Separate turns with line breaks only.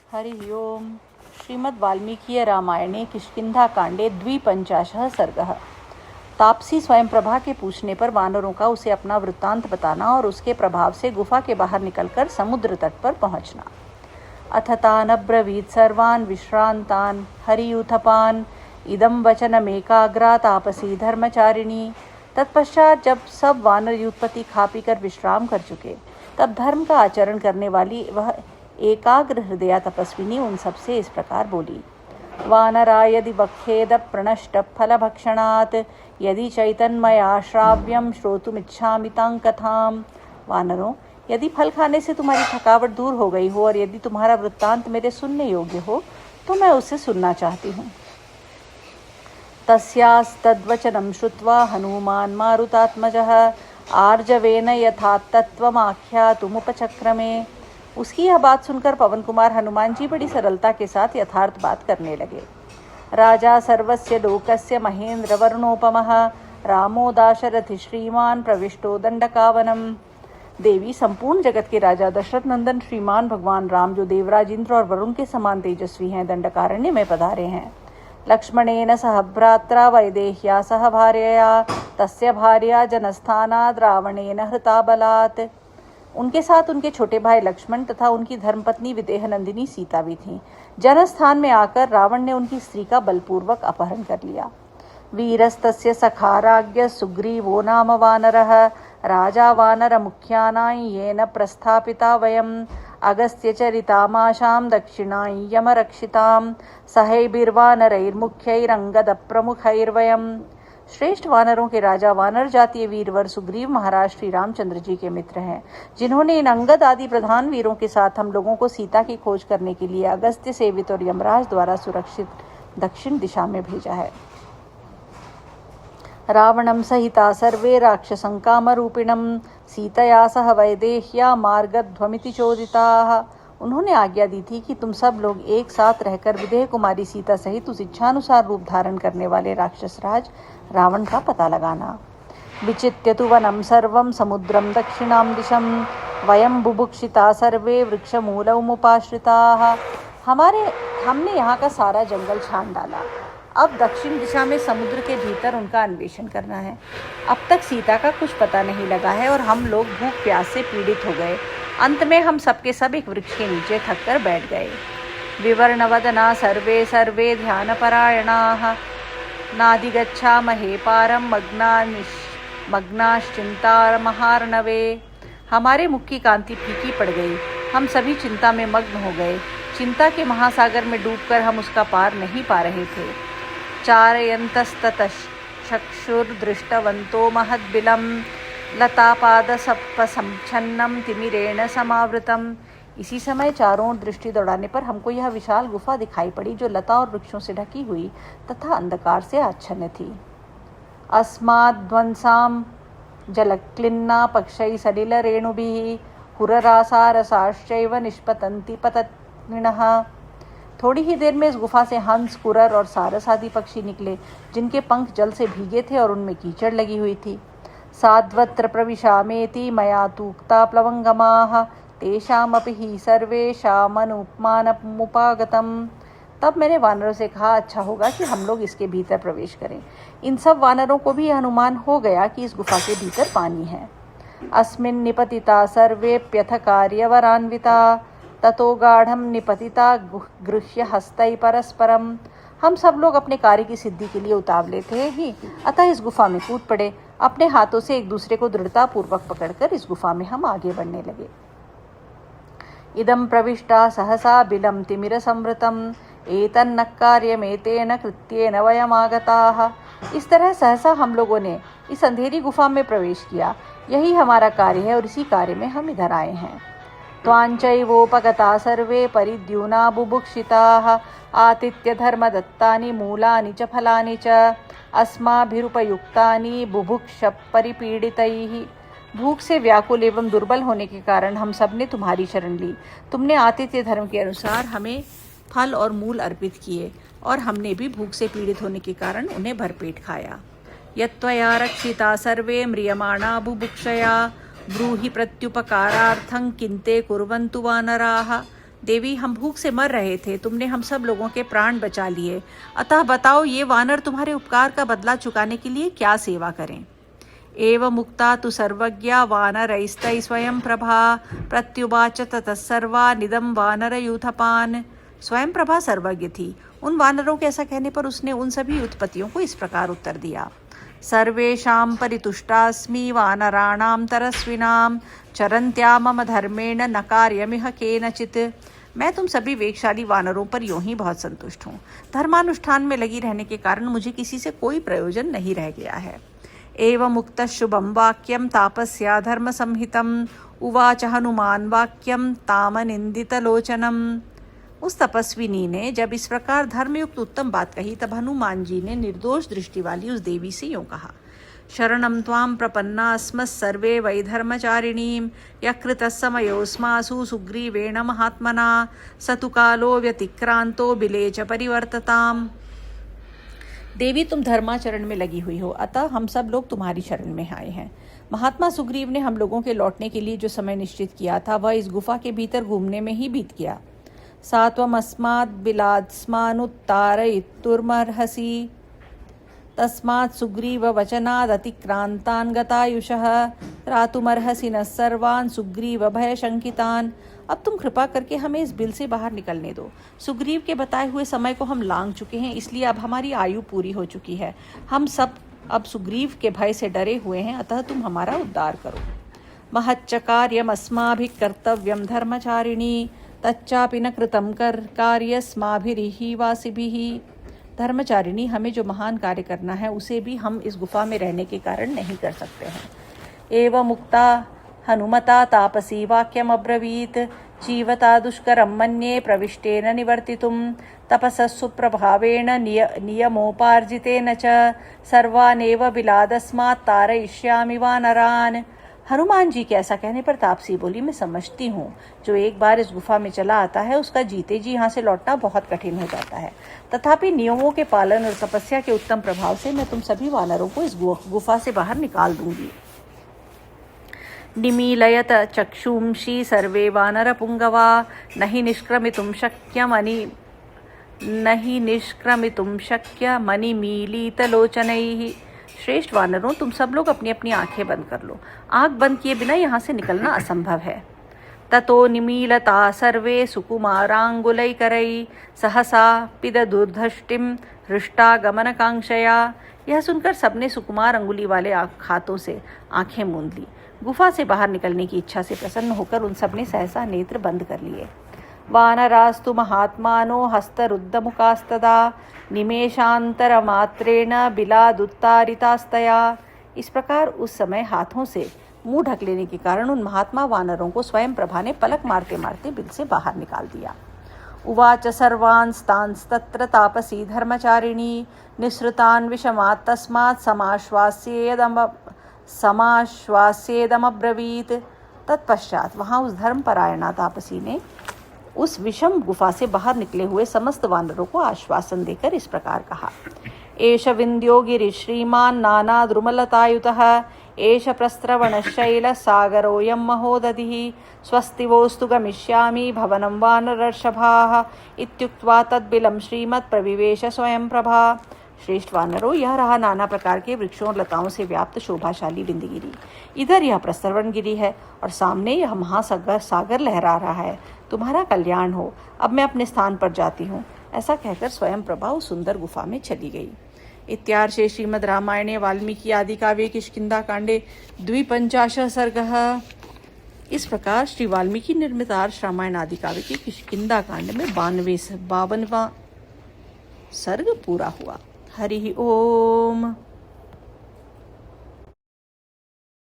हरि ओम। श्रीमद् वाल्मीकि रामायणे किष्किंधाकांडे 52 सर्गः। तापसी स्वयंप्रभा के पूछने पर वानरों का उसे अपना वृत्तांत बताना और उसके प्रभाव से गुफा के बाहर निकलकर समुद्र तट पर पहुंचना। अथ तान् अब्रवीत् सर्वान् विश्रांतान् हरियूथपान् इदं वचनमेकाग्रा तापसी धर्मचारिणी। तत्पश्चात जब सब वानर युद्धपति खा पीकर विश्राम कर चुके, तब धर्म का आचरण करने वाली वह एकाग्र हृदया तपस्विनी उन सबसे इस प्रकार बोली। वानरा यदि वक्षेद प्रणष्ट फल भक्षणात् यदि चैतन्मया श्राव्यम श्रोतुमिच्छामि तां कथाम। वानरों, यदि फल खाने से तुम्हारी थकावट दूर हो गई हो और यदि तुम्हारा वृत्तांत मेरे सुनने योग्य हो तो मैं उसे सुनना चाहती हूँ। तस्यास्तद्वचनं श्रुत्वा हनुमान् मारुतात्मजः आर्जवेन यथातत्त्वमाख्यातुमुपचक्रमे। उसकी यह बात सुनकर पवन कुमार हनुमान जी बड़ी सरलता के साथ यथार्थ बात करने लगे। राजा सर्वस्य लोकस्य महेंद्र वर्णोपमः रामो दाशरथि श्रीमान प्रविष्टो दंडकावनम। देवी, संपूर्ण जगत के राजा दशरथ नंदन श्रीमान भगवान राम, जो देवराज इंद्र और वरुण के समान तेजस्वी हैं, दंडकारण्य में पधारे हैं। लक्ष्मणेन सह भ्रात्रा वैदेह्या सह भार्यया तस्य भार्या जनस्थानाद् रावणेन हृता बलात्। उनके साथ उनके छोटे भाई लक्ष्मण तथा उनकी धर्मपत्नी विदेह नंदिनी सीता भी थीं। जनस्थान में आकर रावण ने उनकी स्त्री का बलपूर्वक अपहरण कर लिया। वीरस्तस्य सखा राज्ञ सुग्रीवो नाम वानरः राजा वानर मुख्यानां येन प्रस्थापिता वयम् अगस्त्य चरितामाशां दक्षिणां यमरक्षितां सहैर्वानरैर्मुख्यैरंगद प्रमुखैर्वयम्। श्रेष्ठ वानरों के राजा वानर जातीय वीरवर सुग्रीव महाराज श्री रामचंद्र जी के मित्र हैं, जिन्होंने इन अंगद आदि प्रधान वीरों के साथ हम लोगों को सीता की खोज करने के लिए अगस्त्य सेवित और यमराज द्वारा सुरक्षित दक्षिण दिशा में भेजा है। रावणं सहिता सर्वे राक्षसं कामरूपिणं सीतया सह वैदेह्या मार्गध्वमिति चोदिताः। उन्होंने आज्ञा दी थी कि तुम सब लोग एक साथ रहकर विदेह कुमारी सीता सहित उस इच्छानुसार रूप धारण करने वाले राक्षस राज रावण का पता लगाना। विचित्य तु वनं सर्वं समुद्रं दक्षिणां दिशं वयं बुभुक्षिता सर्वे वृक्षमूलमुपाश्रिताः। हमने यहाँ का सारा जंगल छान डाला। अब दक्षिण दिशा में समुद्र के भीतर उनका अन्वेषण करना है। अब तक सीता का कुछ पता नहीं लगा है और हम लोग भूख प्यास से पीड़ित हो गए। अंत में हम सबके सब एक वृक्ष के नीचे थककर बैठ गए। विवर्णवदना सर्वे सर्वे ध्यानपरायणाः नादिगच्छामहे पारं मग्नाश्चिन्तामहार्णवे। हमारे मुख की कांति फीकी पड़ गई, हम सभी चिंता में मग्न हो गए। चिंता के महासागर में डूबकर हम उसका पार नहीं पा रहे थे। चारयन्तस्ततश्चक्षुर्दृष्टवन्तो महद्बिलं लतापादसप्पसंच्छन्नं तिमिरेण समावृतम्। इसी समय चारों ओर दृष्टि दौड़ाने पर हमको यह विशाल गुफा दिखाई पड़ी, जो लता और वृक्षों से ढकी हुई तथा अंधकार से आच्छन्न थी। अस्माद्वंसां जलक्लिन्ना पक्षै सलिल रेणुभिः कुररासारसाश्चैव निष्पतन्ति पतत्निनः। थोड़ी ही देर में इस गुफा से हंस, कुरर और सारस आदि पक्षी निकले, जिनके पंख जल से भीगे थे और उनमें कीचड़ लगी हुई थी। साध्वत्र प्रविशामेति मया तूक्ता प्लवंगमाः तेषामपि हि सर्वेषामनुपमानमुपागतम्। तब मैंने वानरों से कहा, अच्छा होगा कि हम लोग इसके भीतर प्रवेश करें। इन सब वानरों को भी अनुमान हो गया कि इस गुफा के भीतर पानी है। अस्मिन् निपतिता सर्वेप्यथ कार्यवरान्विता ततो गाढ़ं निपतिता गृह्य हस्तै परस्परम। हम सब लोग अपने कार्य की सिद्धि के लिए उतावले थे ही, अतः इस गुफा में कूद पड़े। अपने हाथों से एक दूसरे को दृढ़ता पूर्वक पकड़कर इस गुफा में हम आगे बढ़ने लगे। इदं प्रविष्टा सहसा बिलं तिमिरसंवृतम् एतन्न कार्यमेतेन कृत्येन वयमागताः। इस तरह सहसा हम लोगों ने इस अंधेरी गुफा में प्रवेश किया। यही हमारा कार्य है और इसी कार्य में हम इधर आए हैं। त्वांचैवोपगता सर्वे परिद्यूना बुभुक्षिताः आतिथ्य धर्मदत्तानि मूलानि च फलानि च अस्माभिरुपयुक्तानि बुभुक्ष परिपीडितैः। भूख से व्याकुल एवं दुर्बल होने के कारण हम सब ने तुम्हारी शरण ली। तुमने आतिथ्य धर्म के अनुसार हमें फल और मूल अर्पित किए और हमने भी भूख से पीड़ित होने के कारण उन्हें भरपेट खाया। यत्त्वया रक्षिता सर्वे म्रियमाणा बुभुक्षया ब्रूहि प्रत्युपकारार्थं किन्ते कुर्वन्तु वानराः। देवी, हम भूख से मर रहे थे, तुमने हम सब लोगों के प्राण बचा लिए, अतः बताओ ये वानर तुम्हारे उपकार का बदला चुकाने के लिए क्या सेवा करें। एव मुक्ता तु सर्वज्ञा वानरैस्तै स्वयं प्रभा प्रत्युवाच ततः सर्वा निदम वानर यूथपान। स्वयं प्रभा सर्वज्ञ थी। उन वानरों के ऐसा कहने पर उसने उन सभी उत्पत्तियों को इस प्रकार उत्तर दिया। सर्वेषां परितुष्टास्मि वानराणां तरस्विनां चरन्त्या मम धर्मेण न कार्यमिह केनचित्। मैं तुम सभी वेगशाली वानरों पर यूं ही बहुत संतुष्ट हूँ। धर्मानुष्ठान में लगी रहने के कारण मुझे किसी से कोई प्रयोजन नहीं रह गया है। एवं मुक्त शुभम वाक्यम तापस्या धर्म संहितम उवाच हनुमान वाक्यम तामनिंदितलोचनम। उस तपस्विनी ने जब इस प्रकार धर्मयुक्त उत्तम बात कही, तब हनुमान जी ने निर्दोष दृष्टि वाली उस देवी से यूं कहा। शरणं त्वां प्रपन्ना स्म सर्वे वै धर्मचारिणीं यकृतः समयोऽस्मासु सुग्रीवेण महात्मना स तु कालो व्यतिक्रांतो बिले च परिवर्तताम्। देवी, तुम धर्माचरण में लगी हुई हो, अतः हम सब लोग तुम्हारी शरण में आए हैं। महात्मा सुग्रीव ने हम लोगों के लौटने के लिए जो समय निश्चित किया था, वह इस गुफा के भीतर घूमने में ही बीत गया। सात्वमस्मात् बिलात्स्मानुत्तारयितुमर्हसि तस्मात् सुग्रीव वचनाद् अतिक्रांतान् गतायुषः त्रातुमर्हसि न सर्वान् सुग्रीव भय शंकितान्। अब तुम कृपा करके हमें इस बिल से बाहर निकलने दो। सुग्रीव के बताए हुए समय को हम लांघ चुके हैं, इसलिए अब हमारी आयु पूरी हो चुकी है। हम सब अब सुग्रीव के भय से डरे हुए हैं, अतः तुम हमारा उद्धार करो। महच्च कार्यम् अस्माभिः कर्तव्यं धर्मचारिणी तच्चापि न कृतं कार्यस्माभिरिहि वासिभिः। धर्मचारिणी, हमें जो महान कार्य करना है उसे भी हम इस गुफा में रहने के कारण नहीं कर सकते हैं। एवं मुक्ता हनुमता तापसी वाक्यम अब्रवीत जीवता दुष्करम मन्ये प्रविष्टेन निवर्तितुम तपसः सुप्रभावेण नियमोपार्जितेन च सर्वानेव बिलादस्मात् तारयिष्यामि वानरान्। हनुमान जी के ऐसा कहने पर तापसी बोली, मैं समझती हूँ, जो एक बार इस गुफा में चला आता है उसका जीते जी यहाँ से लौटना बहुत कठिन हो जाता है। तथापि नियमों के पालन और तपस्या के उत्तम प्रभाव से मैं तुम सभी वानरों को इस गुफा से बाहर निकाल दूंगी। निमीलयत चक्षुंषि सर्वे वानर पुंगवा नहि निष्क्रमितुं शक्यमनिमीलितलोचनैः। श्रेष्ठ वानरों, तुम सब लोग अपनी अपनी आंखें बंद कर लो। आंख बंद किए बिना यहाँ से निकलना असंभव है। ततो निमीलता सर्वे सुकुमारांगुलैकरै सहसा पिददुर्धष्टिं हृष्टागमनकांक्षया। यह सुनकर सबने सुकुमार अंगुली वाले हाथों से आंखें मूंद ली। गुफा से बाहर निकलने की इच्छा से प्रसन्न होकर उन सबने सहसा नेत्र बंद कर लिए। वानरास्तु महात्मानो हस्तरुद्धमुखास्तदा निमेषांतरमात्रेण बिलादुत्तारितास्तया। इस प्रकार उस समय हाथों से मुंह ढक लेने के कारण उन महात्मा वानरों को स्वयं प्रभा ने पलक मारते मारते बिल से बाहर निकाल दिया। उवाच सर्वांस्तांस्तत्र तापसी धर्मचारिणी निःसृतान् विषमात् तस्मात् समाश्वास्येदमब्रवीत्। तत्पश्चात वहाँ उस धर्मपरायणा तापसी ने उस विषम गुफा से बाहर निकले हुए समस्त वानरों को आश्वासन देकर इस प्रकार कहा। एष विंध्यो गिरिश्रीमान् नानाद्रुमलतायुतः एष प्रस्रवणशैल सागरोऽयं महोदधिः स्वस्ति वोस्तु गमिष्यामि भवनं वानरर्षभाः इत्युक्त्वा तद्बिलं श्रीमत् प्रविवेश स्वयं प्रभा। श्रेष्ठ वानरों, यह रहा नाना प्रकार के वृक्षों और लताओं से व्याप्त शोभाशाली विंध्यगिरी। इधर यह प्रस्रवणगिरी है और सामने यह महासागर लहरा रहा है। तुम्हारा कल्याण हो। अब मैं अपने स्थान पर जाती हूँ। ऐसा कहकर स्वयं प्रभा उस सुंदर गुफा में चली गई। इत्यार्षे श्रीमद् रामायणे वाल्मीकि आदि काव्ये किष्किंधाकांडे 52 सर्गः। इस प्रकार श्री वाल्मीकि निर्मित आर्ष रामायण आदि काव्य के किष्किंधाकांड में 52वां सर्ग पूरा हुआ। हरि ओम।